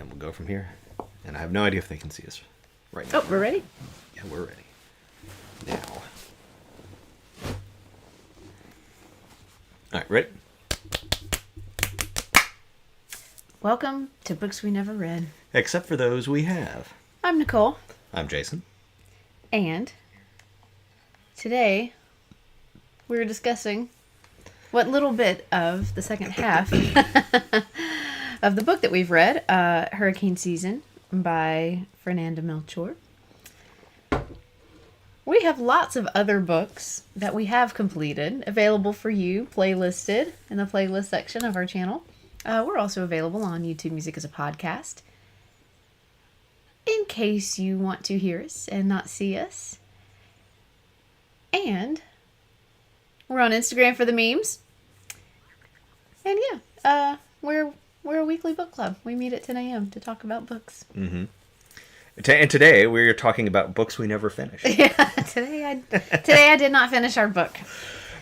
And we'll go from here. And I have no idea if they can see us right now. Oh, we're ready? Yeah, we're ready. Now. All right, ready? Welcome to Books We Never Read. Except for those we have. I'm Nicole. I'm Jason. And today we're discussing what little bit of the second half of the book that we've read, Hurricane Season by Fernanda Melchor. We have lots of other books that we have completed available for you, playlisted in the playlist section of our channel. We're also available on YouTube Music as a podcast. In case you want to hear us and not see us. And we're on Instagram for the memes. And yeah, we're a weekly book club. We meet at 10 a.m. to talk about books. Mm-hmm. And today we're talking about books we never finished. Yeah, today I did not finish our book.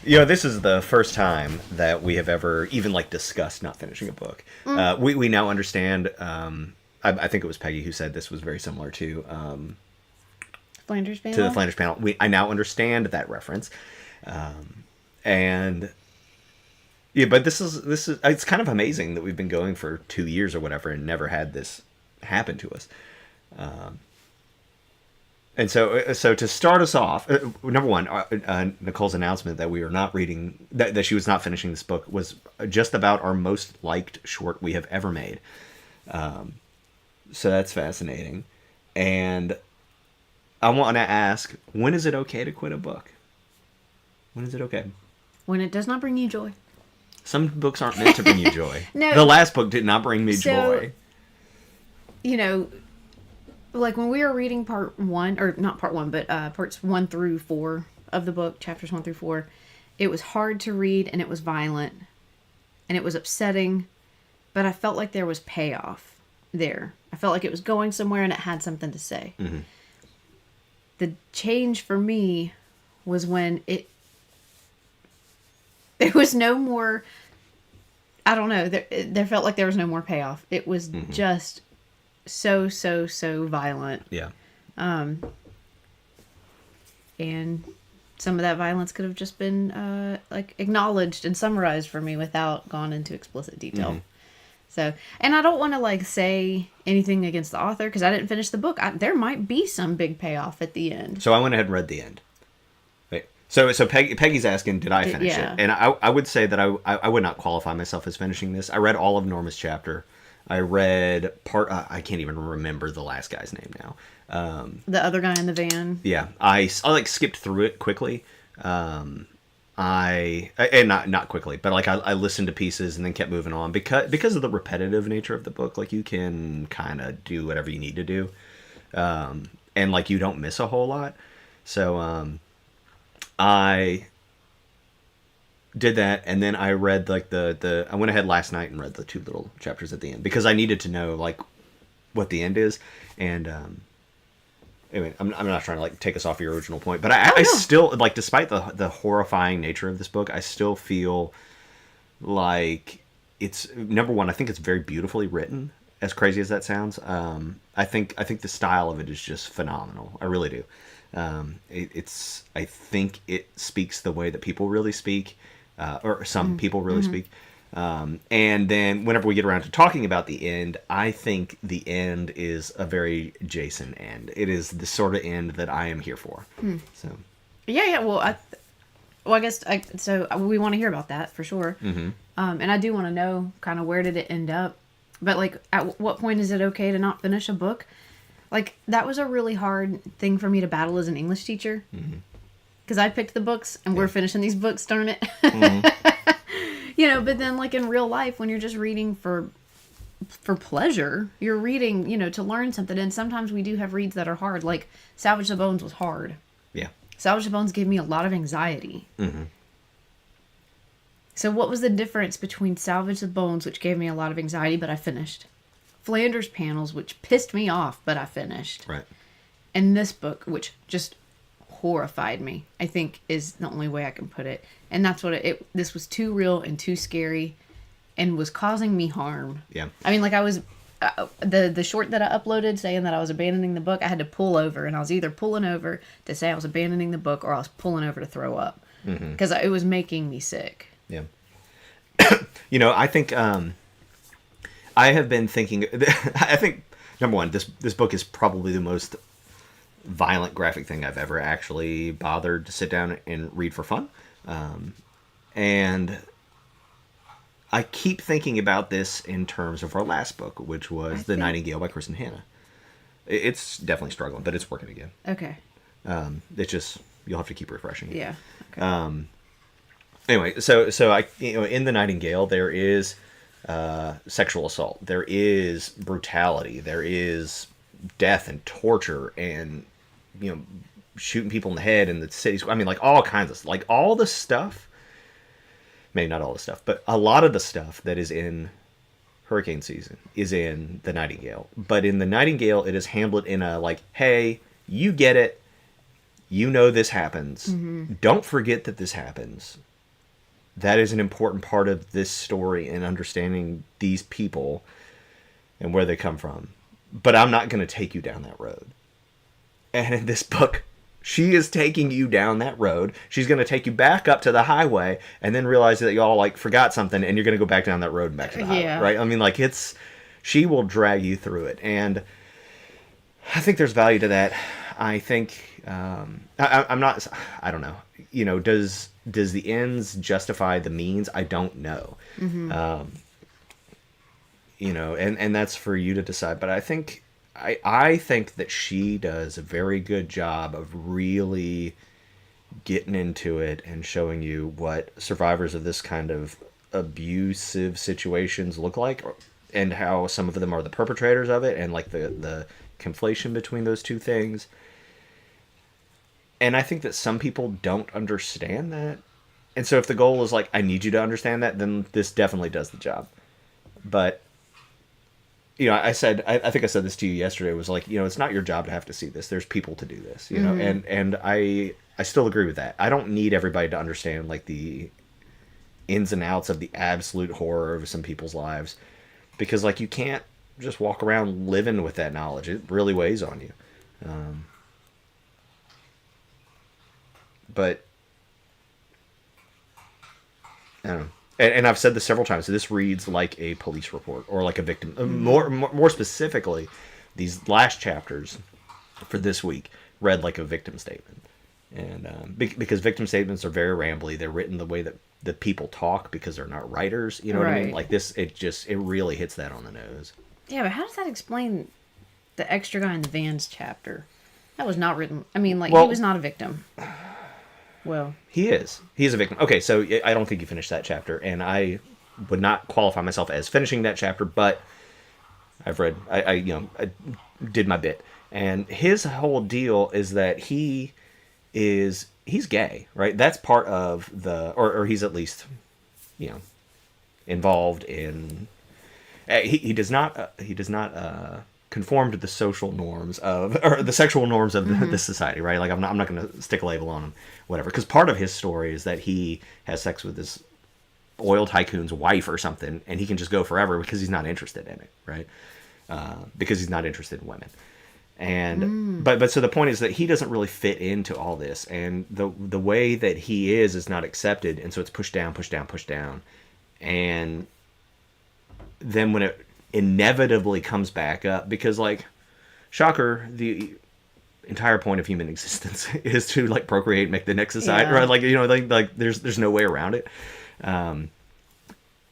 You know, this is the first time that we have ever even discussed not finishing a book. We now understand. I think it was Peggy who said this was very similar to Flanders Panel. To the Flanders Panel. I now understand that reference, and yeah, but this is it's kind of amazing that we've been going for 2 years or whatever and never had this happen to us. And so to start us off, number one, Nicole's announcement that we are not reading, that she was not finishing this book was just about our most liked short we have ever made. So that's fascinating. And I want to ask, when is it okay to quit a book? When is it okay? When it does not bring you joy. Some books aren't meant to bring you joy. No. The last book did not bring me joy. You know, like when we were reading part 1, or not part 1, but parts 1 through 4 of the book, chapters 1 through 4, it was hard to read and it was violent and it was upsetting, but I felt like there was payoff there. I felt like it was going somewhere and it had something to say. Mm-hmm. The change for me was when there was no more, I don't know, there felt like there was no more payoff. It was just so violent. Yeah. And some of that violence could have just been acknowledged and summarized for me without gone into explicit detail. Mm-hmm. So, and I don't want to say anything against the author because I didn't finish the book. There might be some big payoff at the end. So I went ahead and read the end. Wait. So Peggy's asking, did I finish it? And I would say that I would not qualify myself as finishing this. I read all of Norma's chapter. I read part. I can't even remember the last guy's name now. The other guy in the van. Yeah, I skipped through it quickly. Not quickly, but I listened to pieces and then kept moving on because of the repetitive nature of the book. You can kind of do whatever you need to do, and you don't miss a whole lot. So I did that, and then I read I went ahead last night and read the 2 little chapters at the end because I needed to know what the end is. And anyway, I'm not trying to take us off your original point, but I still despite the horrifying nature of this book, I still feel like it's, number one, I think it's very beautifully written. As crazy as that sounds, I think the style of it is just phenomenal. I really do. I think it speaks the way that people really speak. Or some people really speak. And then whenever we get around to talking about the end, I think the end is a very Jason end. It is the sort of end that I am here for. So, yeah. Well, I guess so we want to hear about that for sure. Mm-hmm. And I do want to know kind of where did it end up. But at what point is it okay to not finish a book? That was a really hard thing for me to battle as an English teacher. Mm-hmm. Because I picked the books, and we're finishing these books, darn it. Mm-hmm. But then, in real life, when you're just reading for pleasure, you're reading, to learn something. And sometimes we do have reads that are hard. Salvage the Bones was hard. Yeah. Salvage the Bones gave me a lot of anxiety. Mm-hmm. So what was the difference between Salvage the Bones, which gave me a lot of anxiety, but I finished? Flanders Panels, which pissed me off, but I finished. Right. And this book, which just horrified me, I think is the only way I can put it. And that's what this was too real and too scary and was causing me harm. Yeah. I mean, the short that I uploaded saying that I was abandoning the book, I had to pull over, and I was either pulling over to say I was abandoning the book, or I was pulling over to throw up because it was making me sick. Yeah. I think I have been thinking. I think number one, this book is probably the most violent, graphic thing I've ever actually bothered to sit down and read for fun, and I keep thinking about this in terms of our last book, which was The Nightingale by Kristen Hanna. It's definitely struggling, but it's working again. Okay. It's just, you'll have to keep refreshing it. Yeah. Okay. Anyway, so I, in The Nightingale, there is sexual assault. There is brutality. There is death and torture and, shooting people in the head in the cities. I mean, like, all kinds of, like, all the stuff. Maybe not all the stuff, but a lot of the stuff that is in hurricane season is in The Nightingale. But in The Nightingale, it is handled in a, like, hey, you get it. You know this happens. Mm-hmm. Don't forget that this happens. That is an important part of this story and understanding these people and where they come from. But I'm not going to take you down that road. And in this book, she is taking you down that road. She's going to take you back up to the highway and then realize that y'all, like, forgot something, and you're going to go back down that road and back to the highway, right? I mean, like, she will drag you through it. And I think there's value to that. I think, I'm not, I don't know. Does the ends justify the means? I don't know. Mm-hmm. And that's for you to decide. But I think, I think that she does a very good job of really getting into it and showing you what survivors of this kind of abusive situations look like, and how some of them are the perpetrators of it, and like the conflation between those two things. And I think that some people don't understand that. And so if the goal is like, I need you to understand that, then this definitely does the job. But I think I said this to you yesterday, was like, it's not your job to have to see this. There's people to do this, and I still agree with that. I don't need everybody to understand, like, the ins and outs of the absolute horror of some people's lives, because, like, you can't just walk around living with that knowledge. It really weighs on you. But I don't know. And I've said this several times. So this reads like a police report or like a victim. Mm-hmm. More specifically, these last chapters for this week read like a victim statement. And because victim statements are very rambly, they're written the way that the people talk because they're not writers. You know what I mean? Like this, it really hits that on the nose. Yeah, but how does that explain the extra guy in the Vans chapter? That was not written. I mean, like, he was not a victim. Well, he is. He's a victim. Okay, so I don't think you finished that chapter, and I would not qualify myself as finishing that chapter, but I've read. I did my bit, and his whole deal is that he's gay, right? That's part of the, or he's at least, involved in. He does not conform to the social norms of, or the sexual norms of this society, right? Like, I'm not going to stick a label on him, whatever. Because part of his story is that he has sex with this oil tycoon's wife or something, and he can just go forever because he's not interested in it, right? Because he's not interested in women. And but so the point is that he doesn't really fit into all this, and the way that he is not accepted, and so it's pushed down, and then when it inevitably comes back up, because, like, shocker, the entire point of human existence is to, like, procreate, make the next society, right? Like, like there's no way around it.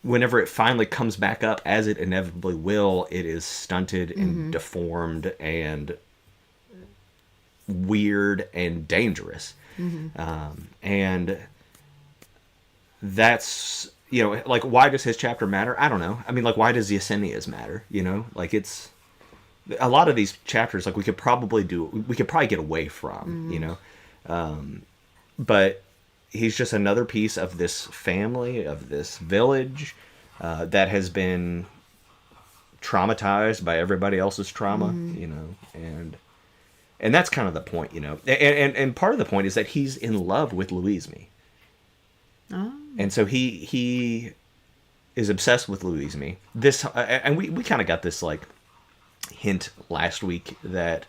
Whenever it finally comes back up, as it inevitably will, it is stunted and deformed and weird and dangerous. And that's, like, why does his chapter matter? I don't know. I mean, like, why does Yesenia's matter? Like, it's a lot of these chapters, like, we could probably get away from, but he's just another piece of this family, of this village, that has been traumatized by everybody else's trauma, and that's kind of the point, and part of the point is that he's in love with Louise. Oh. And so he is obsessed with Louise-Me. This and we kind of got this like hint last week that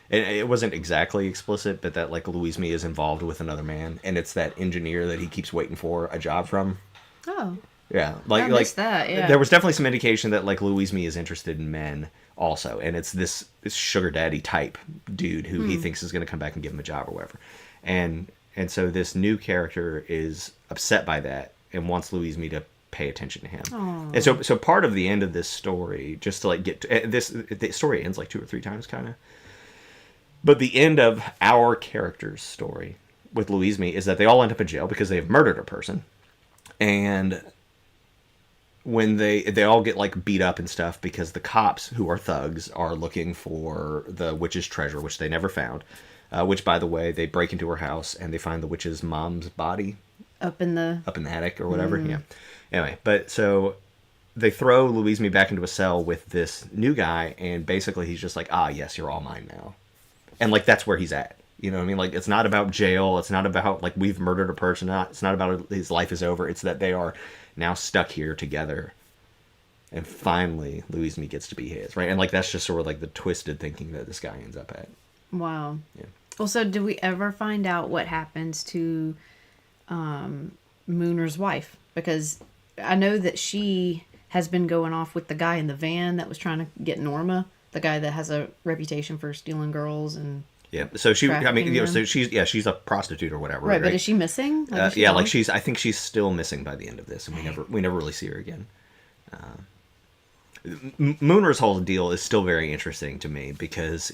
it wasn't exactly explicit, but that like Louise-Me is involved with another man, and it's that engineer that he keeps waiting for a job from. Oh. Yeah, I missed that, yeah. There was definitely some indication that like Louise-Me is interested in men also, and it's this sugar daddy type dude who he thinks is going to come back and give him a job or whatever, and so this new character is upset by that and wants Louise-Me to pay attention to him. Aww. And so part of the end of this story, just to like get to, the story ends like 2 or 3 times kind of, but the end of our character's story with Louise-Me is that they all end up in jail because they have murdered a person, and when they all get like beat up and stuff because the cops, who are thugs, are looking for the witch's treasure, which they never found. Which, by the way, they break into her house and they find the witch's mom's body up in the attic or whatever. Yeah. Anyway, but so they throw Louise-Me back into a cell with this new guy, and basically he's just like, ah, yes, you're all mine now, and like that's where he's at. You know what I mean? Like, it's not about jail. It's not about like we've murdered a person. It's not about his life is over. It's that they are now stuck here together, and finally Louise-Me gets to be his, right? And like that's just sort of like the twisted thinking that this guy ends up at. Wow. Yeah. Well, so did we ever find out what happens to Mooner's wife? Because I know that she has been going off with the guy in the van that was trying to get Norma, the guy that has a reputation for stealing girls and. Yeah, so so she's a prostitute or whatever. Right, but is she missing? Like, I think she's still missing by the end of this, and we never really see her again. Mooner's whole deal is still very interesting to me because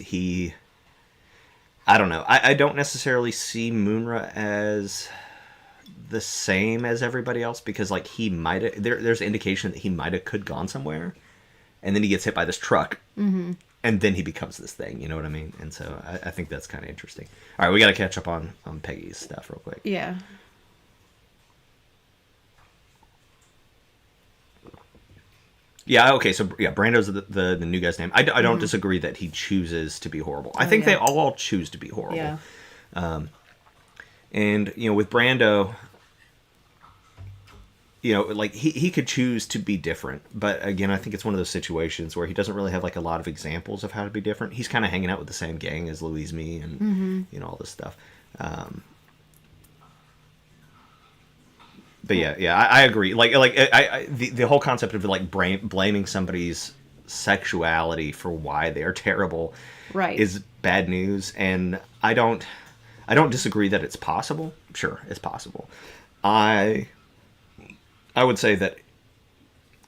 I don't know, I don't necessarily see Moonra as the same as everybody else, because like he might have there's indication that he might have could gone somewhere, and then he gets hit by this truck. Mm-hmm. And then he becomes this thing, you know what I mean? And so I think that's kind of interesting. All right, we got to catch up on Peggy's stuff real quick. Yeah. Yeah, okay, so yeah, Brando's the new guy's name. I don't disagree that he chooses to be horrible. I think they all choose to be horrible. Yeah. And, you know, with Brando, you know, like he could choose to be different, but again, I think it's one of those situations where he doesn't really have like a lot of examples of how to be different. He's kind of hanging out with the same gang as Louise-Me and you know, all this stuff. But yeah, I agree. Like the whole concept of like blaming somebody's sexuality for why they are terrible, right, is bad news, and I don't disagree that it's possible. Sure, it's possible. I would say that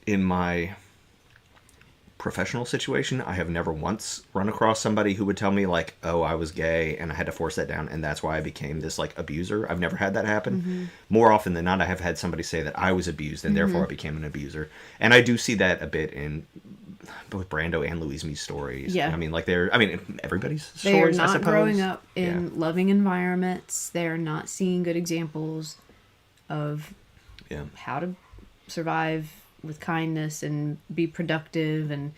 in my professional situation, I have never once run across somebody who would tell me like, oh, I was gay and I had to force that down and that's why I became this like abuser. I've never had that happen. Mm-hmm. More often than not, I have had somebody say that I was abused and therefore I became an abuser. And I do see that a bit in both Brando and Louise-Me's stories. Yeah. I mean, like everybody's stories, they're I not suppose. growing up in loving environments. They're not seeing good examples of how to survive with kindness and be productive, and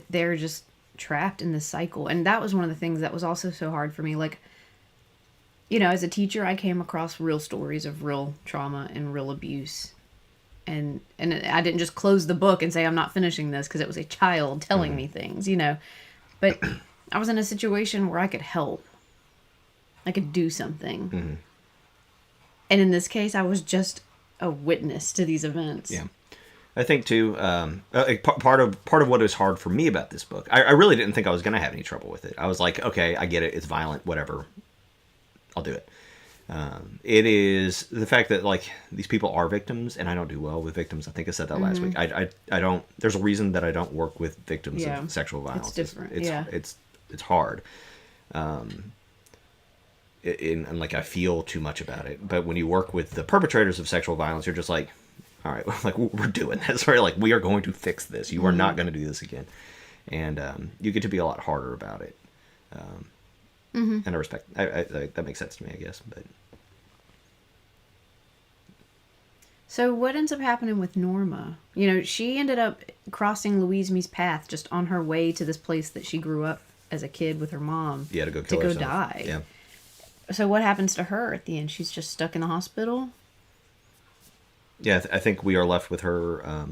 they're just trapped in this cycle. And that was one of the things that was also so hard for me. Like, you know, as a teacher, I came across real stories of real trauma and real abuse, and I didn't just close the book and say I'm not finishing this because it was a child telling me things, you know. But I was in a situation where I could help, I could do something. Mm-hmm. And in this case, I was just a witness to these events. Yeah, I think too. Part of what was hard for me about this book, I really didn't think I was going to have any trouble with it. I was like, okay, I get it. It's violent, whatever. I'll do it. It is the fact that like these people are victims, and I don't do well with victims. I think I said that last week. I don't. There's a reason that I don't work with victims of sexual violence. It's different. It's hard. And like I feel too much about it. But when you work with the perpetrators of sexual violence, you're just like, all right, like we're doing this, right? Like we are going to fix this. You are not going to do this again, and you get to be a lot harder about it. And I respect. I that makes sense to me, I guess. But so what ends up happening with Norma? You know, she ended up crossing Louise-Me's path just on her way to this place that she grew up as a kid with her mom. Yeah, to go kill herself. Die. Yeah. So what happens to her at the end? She's just stuck in the hospital? Yeah, I think we are left with her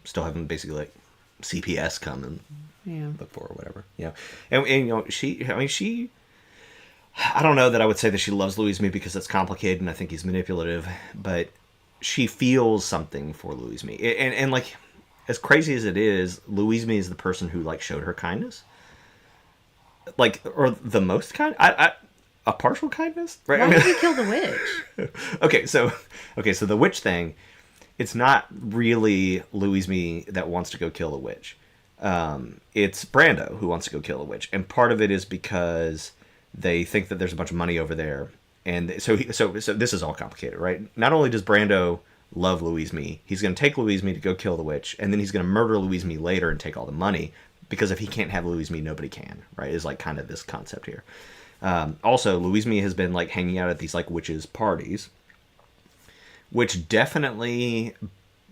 still having basically like CPS come and Yeah. look for or whatever. Yeah, and you know she. I don't know that I would say that she loves Louis-Me because that's complicated and I think he's manipulative, but she feels something for Louis-Me. And like, as crazy as it is, Louis-Me is the person who like showed her kindness. Like, or the most kind, a partial kindness, right? Why did he kill the witch? okay, so the witch thing, it's not really Louis-Me that wants to go kill the witch. It's Brando who wants to go kill the witch, and part of it is because they think that there's a bunch of money over there, and so this is all complicated, right? Not only does Brando love Louis-Me, he's going to take Louis-Me to go kill the witch, and then he's going to murder Louis-Me later and take all the money, because if he can't have Louis-Me, nobody can, right? Is like kind of this concept here. Also, Louis-Me has been like hanging out at these like witches' parties, which definitely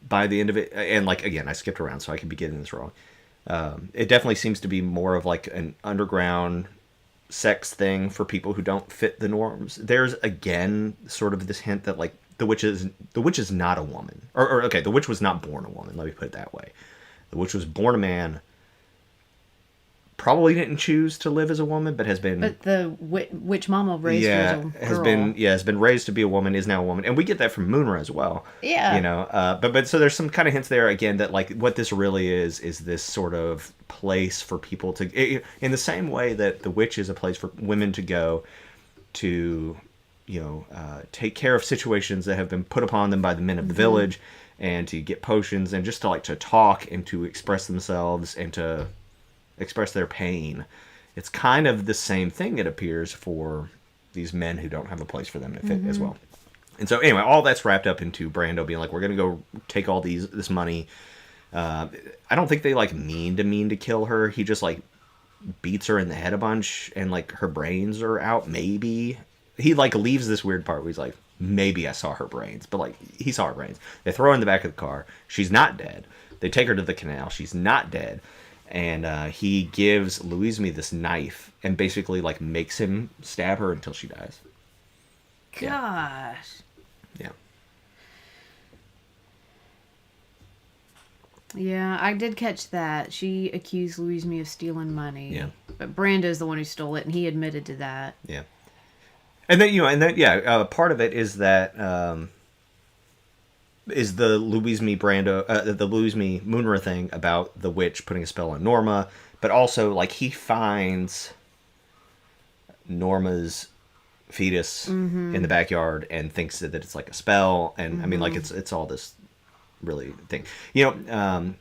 by the end of it, and like again, I skipped around, so I could be getting this wrong. It definitely seems to be more of like an underground sex thing for people who don't fit the norms. There's again sort of this hint that like the witch is not a woman, or okay, the witch was not born a woman. Let me put it that way. The witch was born a man. Probably didn't choose to live as a woman, but has been. But the witch mama raised her as a girl. has been raised to be a woman, is now a woman, and we get that from Moonra as well. Yeah, you know, but so there's some kind of hints there again that like what this really is this sort of place for people to, in the same way that the witch is a place for women to go to, you know, take care of situations that have been put upon them by the men of the village, and to get potions and just to like to talk and to express themselves and to express their pain. It's kind of the same thing, it appears, for these men who don't have a place for them to fit as well. And so anyway, all that's wrapped up into Brando being like, we're gonna go take all this money. I don't think they like mean to kill her. He just like beats her in the head a bunch, and like her brains are out. Maybe he like leaves this weird part where he's like, maybe I saw her brains, but like he saw her brains. They throw her in the back of the car. She's not dead. They take her to the canal. She's not dead. And he gives Louis-Me this knife and basically like makes him stab her until she dies. Gosh. Yeah. Yeah, I did catch that. She accused Louis-Me of stealing money. Yeah. But Brando's the one who stole it, and he admitted to that. Yeah. And then, part of it is that, is the Louis-Me Brando, the Louis-Me Moonra thing about the witch putting a spell on Norma, but also like he finds Norma's fetus in the backyard and thinks that it's like a spell, and I mean like it's all this really thing. You know,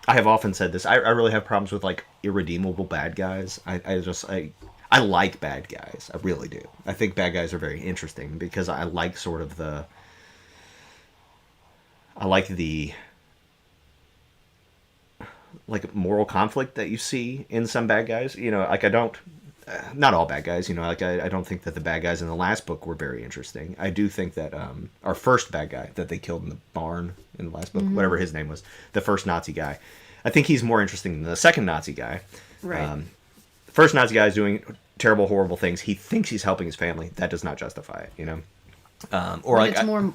I have often said this. I really have problems with like irredeemable bad guys. I like bad guys. I really do. I think bad guys are very interesting because I like sort of the like moral conflict that you see in some bad guys. You know, like I don't, not all bad guys, you know, like I don't think that the bad guys in the last book were very interesting. I do think that our first bad guy that they killed in the barn in the last book, whatever his name was, the first Nazi guy, I think he's more interesting than the second Nazi guy. Right. The first Nazi guy is doing terrible, horrible things. He thinks he's helping his family. That does not justify it, you know? Or like it's more,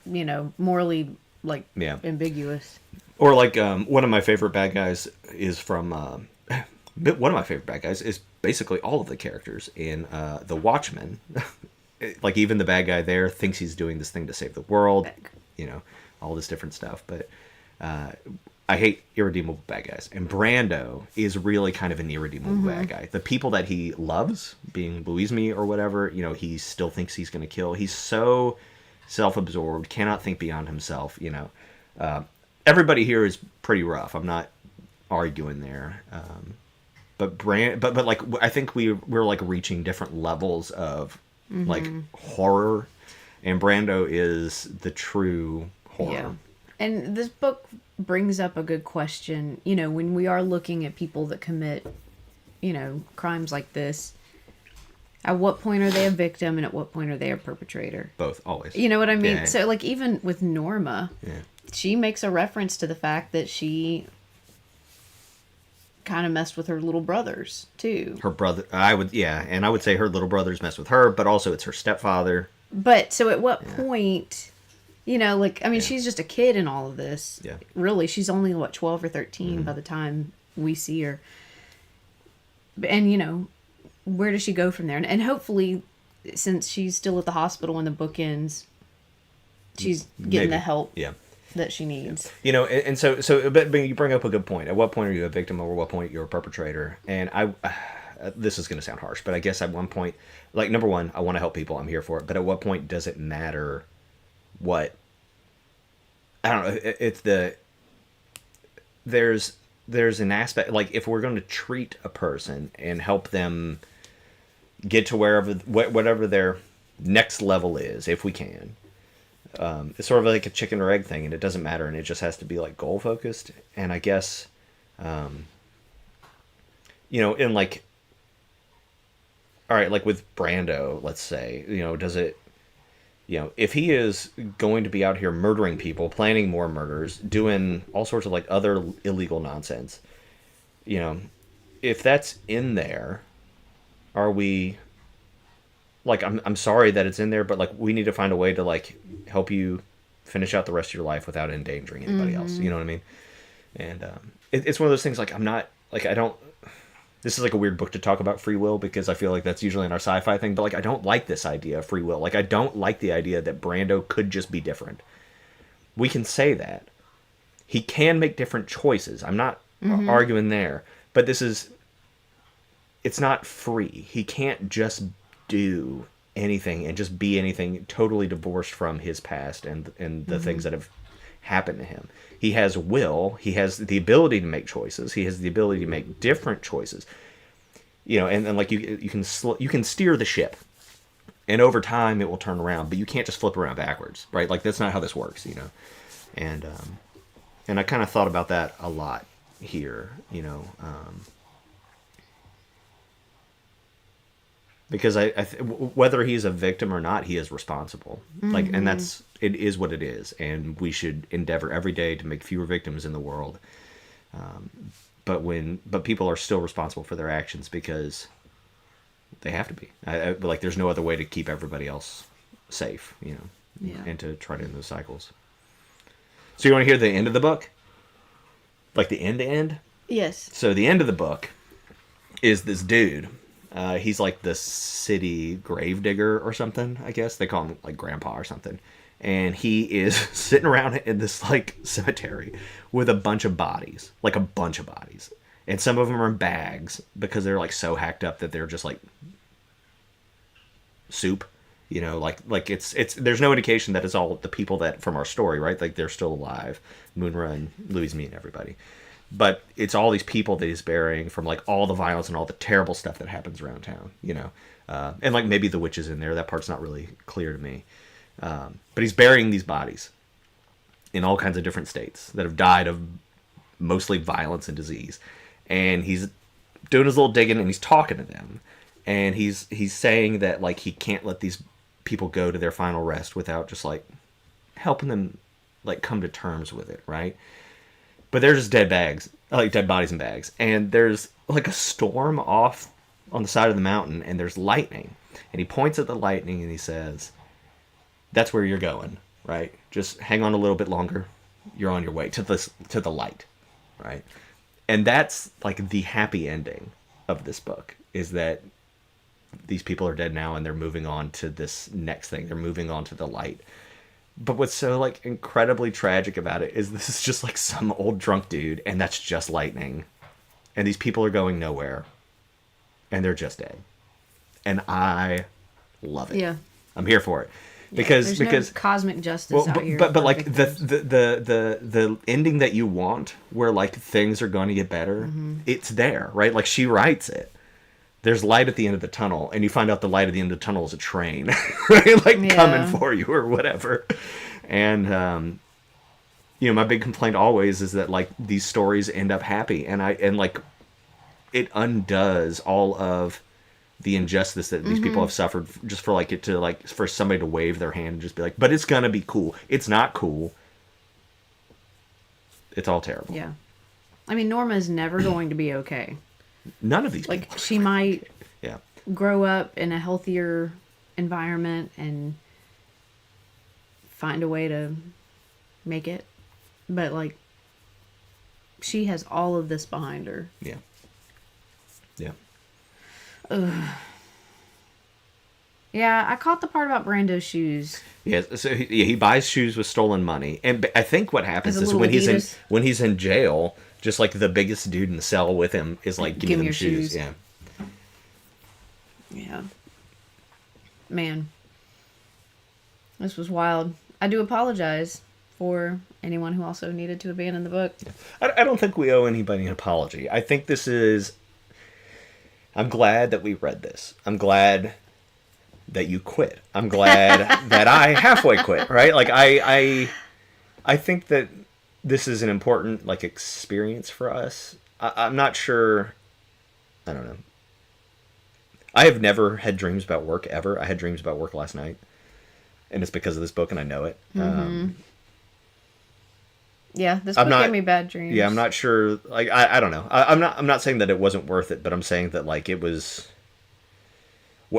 you know, morally like ambiguous. Or like one of my favorite bad guys is from one of my favorite bad guys is basically all of the characters in The Watchmen. Like even the bad guy there thinks he's doing this thing to save the world, you know, all this different stuff. But I hate irredeemable bad guys, and Brando is really kind of an irredeemable bad guy. The people that he loves, being Louis-Me or whatever, you know, he still thinks he's going to kill. He's so self-absorbed, cannot think beyond himself, you know. Everybody here is pretty rough. I'm not arguing there. But like I think we're like reaching different levels of like horror, and Brando is the true horror. Yeah. And this book brings up a good question, you know, when we are looking at people that commit, you know, crimes like this, at what point are they a victim and at what point are they a perpetrator? Both, always. You know what I mean? Yeah. So like even with Norma, she makes a reference to the fact that she kind of messed with her little brothers too. Her brother, I would say her little brothers messed with her, but also it's her stepfather. But so at what point You know, like, I mean, she's just a kid in all of this. Yeah. Really, she's only, what, 12 or 13 by the time we see her. And, you know, where does she go from there? And hopefully, since she's still at the hospital when the book ends, she's getting the help that she needs. You know, and so but you bring up a good point. At what point are you a victim, or at what point you're a perpetrator? And this is going to sound harsh, but I guess at one point, like, number one, I want to help people. I'm here for it. But at what point does it matter what, I don't know, it's there's an aspect, like, if we're going to treat a person and help them get to whatever their next level is, if we can, it's sort of like a chicken or egg thing, and it doesn't matter, and it just has to be, like, goal focused. And I guess, you know, in, like, all right, like with Brando, let's say, you know, does it, you know, if he is going to be out here murdering people, planning more murders, doing all sorts of, like, other illegal nonsense, you know, if that's in there, are we, like, I'm sorry that it's in there, but, like, we need to find a way to, like, help you finish out the rest of your life without endangering anybody else. You know what I mean? And it's one of those things, like, I'm not, like, I don't, this is, like, a weird book to talk about free will, because I feel like that's usually in our sci-fi thing, but, like, I don't like this idea of free will. Like, I don't like the idea that Brando could just be different. We can say that. He can make different choices. I'm not arguing there. But it's not free. He can't just do anything and just be anything totally divorced from his past and the things that have happened to him. He has will. He has the ability to make choices. He has the ability to make different choices. You know, and like you can steer the ship, and over time it will turn around. But you can't just flip around backwards, right? Like, that's not how this works, you know. And I kind of thought about that a lot here, you know, because whether he's a victim or not, he is responsible. Like, and it is what it is, and we should endeavor every day to make fewer victims in the world. But people are still responsible for their actions because they have to be. Like, there's no other way to keep everybody else safe, you know, and to try to end those cycles. So you want to hear the end of the book? Like, the end? Yes. So the end of the book is this dude. He's like the city gravedigger or something, I guess. They call him, like, grandpa or something. And he is sitting around in this, like, cemetery with a bunch of bodies. Like, a bunch of bodies. And some of them are in bags because they're, like, so hacked up that they're just, like, soup. You know, like it's there's no indication that it's all the people that from our story, right? Like, they're still alive. Moonra and Louise, me, and everybody. But it's all these people that he's burying from, like, all the violence and all the terrible stuff that happens around town, you know. And, like, maybe the witch is in there. That part's not really clear to me. But he's burying these bodies in all kinds of different states that have died of mostly violence and disease. And he's doing his little digging, and he's talking to them. And he's saying that, like, he can't let these people go to their final rest without just, like, helping them, like, come to terms with it, right? But they're just dead bodies in bags. And there's, like, a storm off on the side of the mountain, and there's lightning. And he points at the lightning, and he says, "That's where you're going, right? Just hang on a little bit longer. You're on your way to the light," right? And that's, like, the happy ending of this book, is that these people are dead now, and they're moving on to this next thing. They're moving on to the light. But what's so, like, incredibly tragic about it is this is just, like, some old drunk dude, and that's just lightning. And these people are going nowhere, and they're just dead. And I love it. Yeah. I'm here for it. Because no cosmic justice out here. But like the ending that you want, where, like, things are going to get better, it's there, right? Like, she writes it. There's light at the end of the tunnel, and you find out the light at the end of the tunnel is a train, right? Like, coming for you or whatever. And you know, my big complaint always is that, like, these stories end up happy, and like, it undoes all of the injustice that these people have suffered just for, like, it to, like, for somebody to wave their hand and just be like, but it's gonna be cool. It's not cool. It's all terrible. Yeah. I mean, Norma is never going to be okay. None of these like people. She might yeah. grow up in a healthier environment and find a way to make it. But, like, she has all of this behind her. Yeah. Yeah. Ugh. Yeah, I caught the part about Brando's shoes. Yeah, so he buys shoes with stolen money, and I think what happens is when he's in jail, just like the biggest dude in the cell with him is like, give me them shoes. Yeah. Yeah. Man, this was wild. I do apologize for anyone who also needed to abandon the book. Yeah. I don't think we owe anybody an apology. I think this is. I'm glad that we read this. I'm glad that you quit. I'm glad that I halfway quit, right? Like, I think that this is an important, like, experience for us. I'm not sure. I don't know. I have never had dreams about work, ever. I had dreams about work last night. And it's because of this book, and I know it. Mm-hmm. Yeah, this book gave me bad dreams. Yeah, I'm not sure. Like, I don't know. I'm not saying that it wasn't worth it, but I'm saying that, like, it was.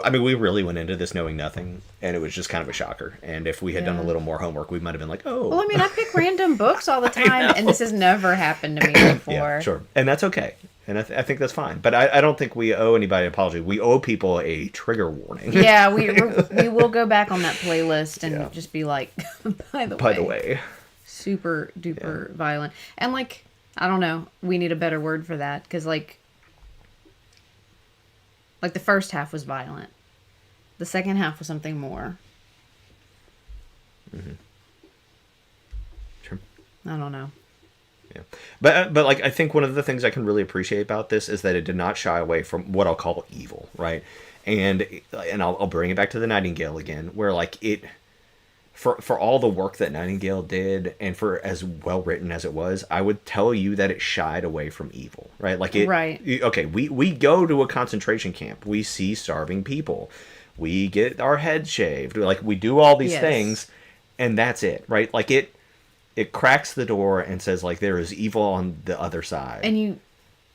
I mean, we really went into this knowing nothing, and it was just kind of a shocker. And if we had done a little more homework, we might have been like, oh. Well, I mean, I pick random books all the time, and this has never happened to me before. Yeah, sure. And that's okay. And I think that's fine. But I don't think we owe anybody an apology. We owe people a trigger warning. Yeah, we will go back on that playlist and just be like, by the way. Super duper violent. And, like, I don't know. We need a better word for that. Because, like, the first half was violent. The second half was something more. Mm-hmm. Sure. I don't know. Yeah. But like, I think one of the things I can really appreciate about this is that it did not shy away from what I'll call evil, right? And I'll bring it back to the Nightingale again, where, like, it... For all the work that Nightingale did, and for as well written as it was, I would tell you that it shied away from evil, right? Like, it, right. Okay, we go to a concentration camp. We see starving people. We get our head shaved. Like, we do all these things, and that's it, right? Like, it cracks the door and says, like, there is evil on the other side. And you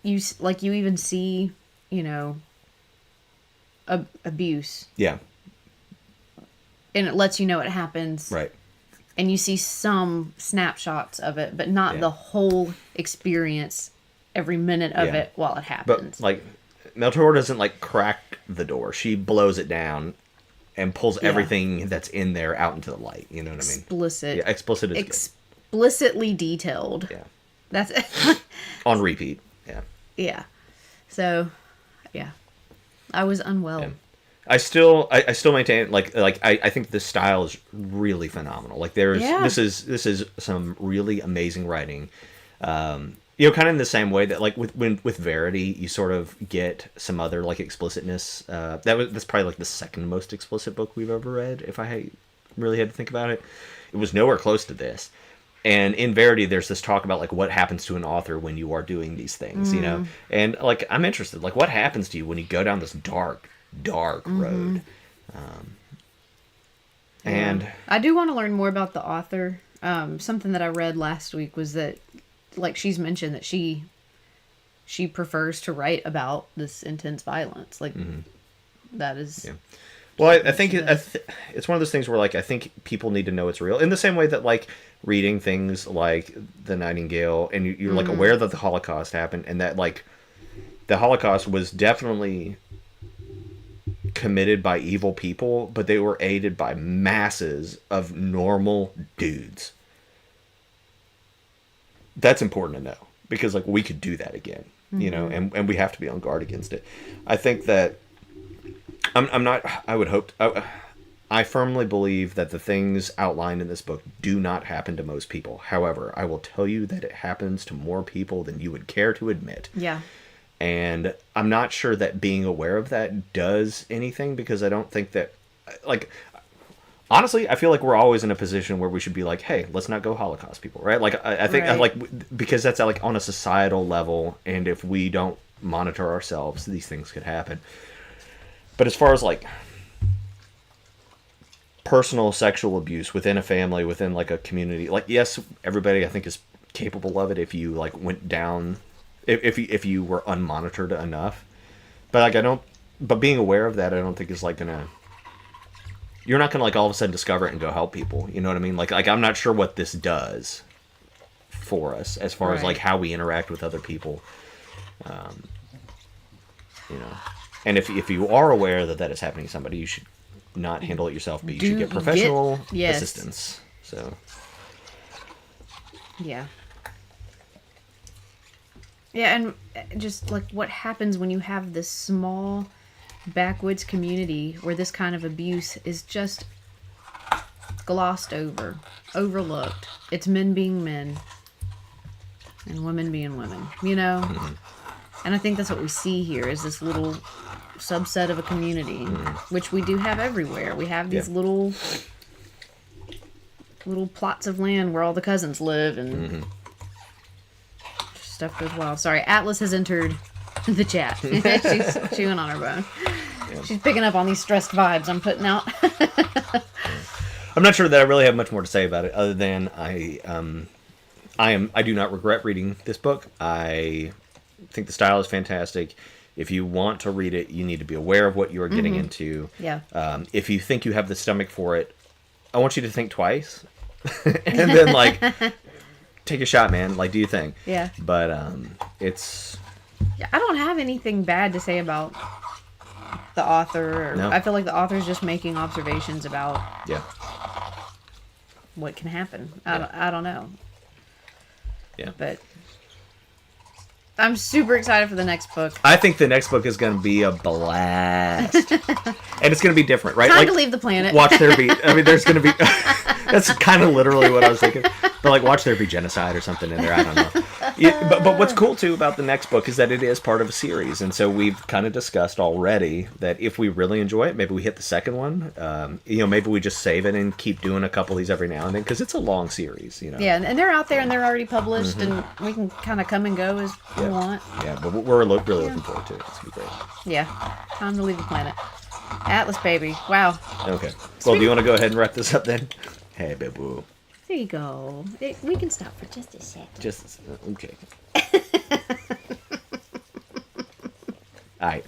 even see, abuse. Yeah. And it lets you know it happens. Right. And you see some snapshots of it, but not the whole experience, every minute of it while it happens. But, like, Melchor doesn't, like, crack the door. She blows it down and pulls everything that's in there out into the light. You know what I mean? Explicit. Yeah, explicit is explicitly detailed. Yeah. That's it. On repeat. Yeah. Yeah. So, yeah. I was unwell. Yeah. I still maintain I think this style is really phenomenal. Like, this is some really amazing writing. Kind of in the same way that, like, with Verity, you sort of get some other, like, explicitness. That's probably, like, the second most explicit book we've ever read, if I really had to think about it. It was nowhere close to this. And in Verity, there's this talk about, like, what happens to an author when you are doing these things, And, like, I'm interested. Like, what happens to you when you go down this dark road? And I do want to learn more about the author. Something that I read last week was that, like, she's mentioned that she prefers to write about this intense violence. Like, that is... Yeah. Well, I think it's one of those things where, like, I think people need to know it's real. In the same way that, like, reading things like The Nightingale, and you're like, aware that the Holocaust happened, and that, like, the Holocaust was definitely committed by evil people, but they were aided by masses of normal dudes. That's important to know, because, like, we could do that again, and we have to be on guard against it. I think that I firmly believe that the things outlined in this book do not happen to most people. However, I will tell you that it happens to more people than you would care to admit. Yeah. And I'm not sure that being aware of that does anything, because I don't think that, like, honestly, I feel like we're always in a position where we should be like, hey, let's not go Holocaust people, right? Like, I think, like, because that's, like, on a societal level, and if we don't monitor ourselves, these things could happen. But as far as, like, personal sexual abuse within a family, within, like, a community, like, yes, everybody, I think, is capable of it if you, like, went down... If you were unmonitored enough, but, like, but being aware of that, I don't think is, like, gonna you're not gonna like all of a sudden discover it and go help people. You know what I mean? Like I'm not sure what this does for us as far as like how we interact with other people. You know, and if you are aware that is happening to somebody, you should not handle it yourself, but you should get professional assistance. So yeah, and just like what happens when you have this small backwoods community where this kind of abuse is just glossed over, overlooked. It's men being men and women being women, you know? Mm-hmm. And I think that's what we see here is this little subset of a community, which we do have everywhere. We have these little plots of land where all the cousins live, and stuff goes wild. Sorry, Atlas has entered the chat. She's chewing on her bone. Yeah. She's picking up on these stressed vibes I'm putting out. I'm not sure that I really have much more to say about it, other than I do not regret reading this book. I think the style is fantastic. If you want to read it, you need to be aware of what you are getting into. Yeah. If you think you have the stomach for it, I want you to think twice, and then like take a shot, man. Like, do your thing. Yeah. But it's. Yeah, I don't have anything bad to say about the author. No. I feel like the author's just making observations about. Yeah. What can happen? I don't know. Yeah. But I'm super excited for the next book. I think the next book is going to be a blast. And it's going to be different, right? Time to leave the planet. Watch there be... I mean, there's going to be... That's kind of literally what I was thinking. But, like, watch there be genocide or something in there. I don't know. Yeah, but what's cool, too, about the next book is that it is part of a series. And so we've kind of discussed already that if we really enjoy it, maybe we hit the second one. Maybe we just save it and keep doing a couple of these every now and then. Because it's a long series, you know. Yeah, and they're out there and they're already published. And we can kind of come and go as we want. Yeah, but we're really looking forward to it. It's going to be great. Yeah. Time to leave the planet. Atlas, baby. Wow. Okay. Well, do you want to go ahead and wrap this up then? Hey, baby. There you go. We can stop for just a second. Okay. All right.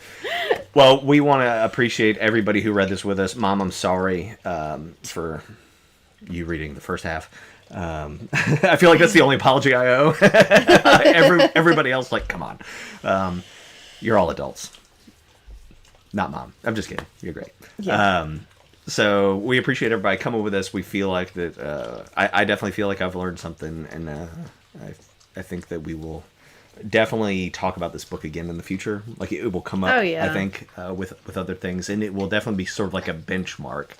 Well, we want to appreciate everybody who read this with us. Mom, I'm sorry for you reading the first half. I feel like that's the only apology I owe. Everybody else, like, come on. You're all adults. Not Mom. I'm just kidding. You're great. Yeah. So we appreciate everybody coming with us. We feel like that. I definitely feel like I've learned something, and I think that we will definitely talk about this book again in the future. Like it will come up. Oh, yeah. I think with other things, and it will definitely be sort of like a benchmark.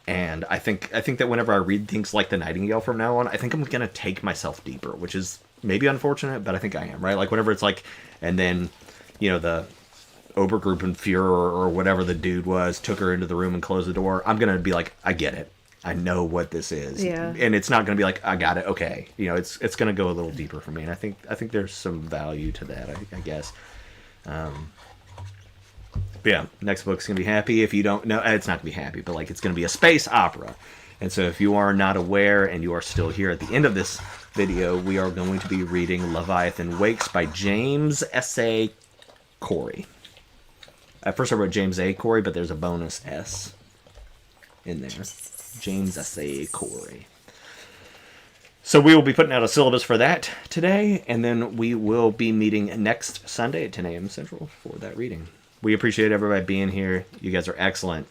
And I think that whenever I read things like The Nightingale from now on, I think I'm gonna take myself deeper, which is maybe unfortunate, but I think I am, right? Like whenever it's like, and then the Obergruppenführer or whatever the dude was took her into the room and closed the door, I'm gonna be like, I get it, I know what this is. Yeah. And it's not gonna be like, I got it, okay. It's gonna go a little deeper for me, and I think there's some value to that, I guess. But yeah, next book's gonna be happy. If you don't know, it's not gonna be happy, but like it's gonna be a space opera. And so if you are not aware and you are still here at the end of this video, we are going to be reading Leviathan Wakes by James S.A. Corey. At first I wrote James A. Corey, but there's a bonus S in there. James S.A. Corey. So we will be putting out a syllabus for that today, and then we will be meeting next Sunday at 10 a.m. Central for that reading. We appreciate everybody being here. You guys are excellent.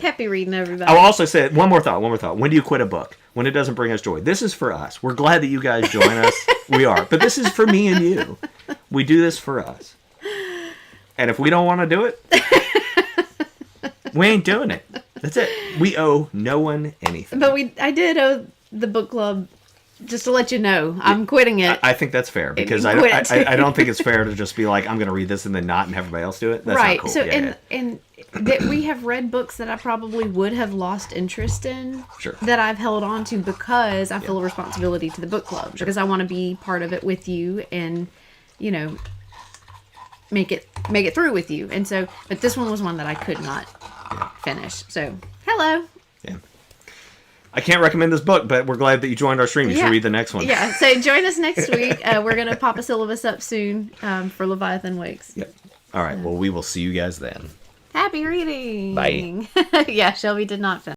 Happy reading, everybody. I will also say one more thought. When do you quit a book? When it doesn't bring us joy. This is for us. We're glad that you guys join us. We are. But this is for me and you. We do this for us. And if we don't want to do it, we ain't doing it. That's it. We owe no one anything. But I did owe the book club, just to let you know, I'm quitting it. I think that's fair, because I don't think it's fair to just be like, I'm going to read this and then not and have everybody else do it. That's right. Not cool. So and that we have read books that I probably would have lost interest in, Sure. that I've held on to because I feel a responsibility to the book club, because I want to be part of it with you and, make it through with you. And so, but this one was one that I could not finish. So, hello. Yeah. I can't recommend this book, but we're glad that you joined our stream. You should read the next one. Yeah, so join us next week. We're going to pop a syllabus up soon for Leviathan Wakes. Yep. All right. Well, we will see you guys then. Happy reading. Bye. Yeah, Shelby did not finish.